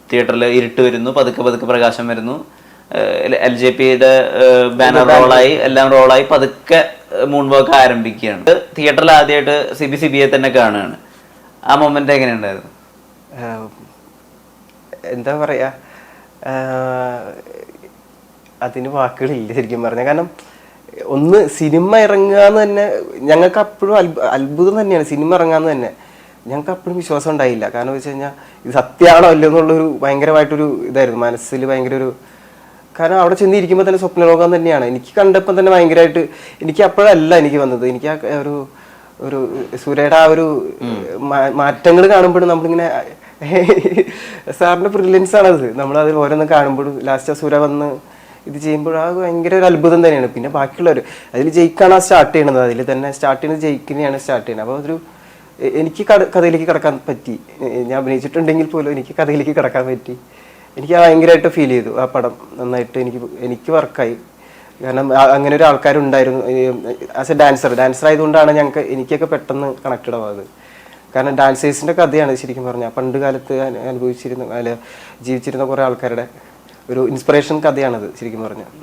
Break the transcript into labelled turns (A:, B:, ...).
A: തിയേറ്ററിൽ ഇരുട്ട് വരുന്നു, പതുക്കെ പതുക്കെ പ്രകാശം വരുന്നു, LJPയുടെ ബാനർ റോളായി, എല്ലാം റോളായി പതുക്കെ മൂൺ വർക്ക് ആരംഭിക്കുകയാണ്. തിയേറ്ററിൽ ആദ്യമായിട്ട് CBCBയെ തന്നെ കാണുകയാണ്. ആ മൊമെന്റ് എങ്ങനെയുണ്ടായിരുന്നു?
B: എന്താ പറയാ, അതിന് വാക്കുകളില്ല ശരിക്കും പറഞ്ഞാൽ. കാരണം ഒന്ന് സിനിമ ഇറങ്ങുകയെന്ന് തന്നെ ഞങ്ങൾക്ക് അപ്പോഴും അത്ഭുതം തന്നെയാണ്. സിനിമ ഇറങ്ങാന്ന് തന്നെ ഞങ്ങൾക്ക് അപ്പോഴും വിശ്വാസം ഉണ്ടായില്ല. കാരണം വെച്ച് കഴിഞ്ഞാൽ ഇത് സത്യമാണോ അല്ലോ എന്നുള്ളൊരു ഭയങ്കരമായിട്ടൊരു ഇതായിരുന്നു മനസ്സിൽ. ഭയങ്കര ഒരു, കാരണം അവിടെ ചെന്നിരിക്കുമ്പോൾ തന്നെ സ്വപ്നലോകം തന്നെയാണ്. എനിക്ക് കണ്ടപ്പോൾ തന്നെ ഭയങ്കരമായിട്ട് എനിക്ക് അപ്പോഴല്ല എനിക്ക് വന്നത്. എനിക്ക് ആ ഒരു സൂര്യയുടെ ആ ഒരു മാറ്റങ്ങൾ കാണുമ്പോഴും നമ്മളിങ്ങനെ സാറിന്റെ ബ്രില്യൻസ് ആണത്. നമ്മളത് ഓരോന്ന് കാണുമ്പോഴും ലാസ്റ്റ് സൂര്യ വന്ന് ഇത് ചെയ്യുമ്പോൾ ആ ഭയങ്കര ഒരു അത്ഭുതം തന്നെയാണ്. പിന്നെ ബാക്കിയുള്ളവർ അതിൽ ജയിക്കാണ് സ്റ്റാർട്ട് ചെയ്യണത്. അതിൽ തന്നെ സ്റ്റാർട്ട് ചെയ്യുന്നത് ജയിക്കുന്നതാണ് സ്റ്റാർട്ട് ചെയ്യുന്നത്. അപ്പോൾ അതൊരു എനിക്ക് കഥയിലേക്ക് കിടക്കാൻ പറ്റി. ഞാൻ അഭിനയിച്ചിട്ടുണ്ടെങ്കിൽ പോലും എനിക്ക് കഥയിലേക്ക് കിടക്കാൻ പറ്റി. എനിക്ക് ഭയങ്കരമായിട്ട് ഫീൽ ചെയ്തു. ആ പടം നന്നായിട്ട് എനിക്ക് വർക്കായി. കാരണം അങ്ങനെ ഒരു ആൾക്കാരുണ്ടായിരുന്നു. ആസ് എ ഡാൻസർ ആയതുകൊണ്ടാണ് എനിക്കൊക്കെ പെട്ടെന്ന് കണക്റ്റഡ് ആവാത്. കാരണം ഡാൻസേഴ്സിൻ്റെ കഥയാണ് ശരിക്കും പറഞ്ഞാൽ. പണ്ട് കാലത്ത് ജീവിച്ചിരുന്ന കുറേ ആൾക്കാരുടെ ഒരു ഇൻസ്പിറേഷൻ കഥയാണത് ശരിക്കും പറഞ്ഞാൽ.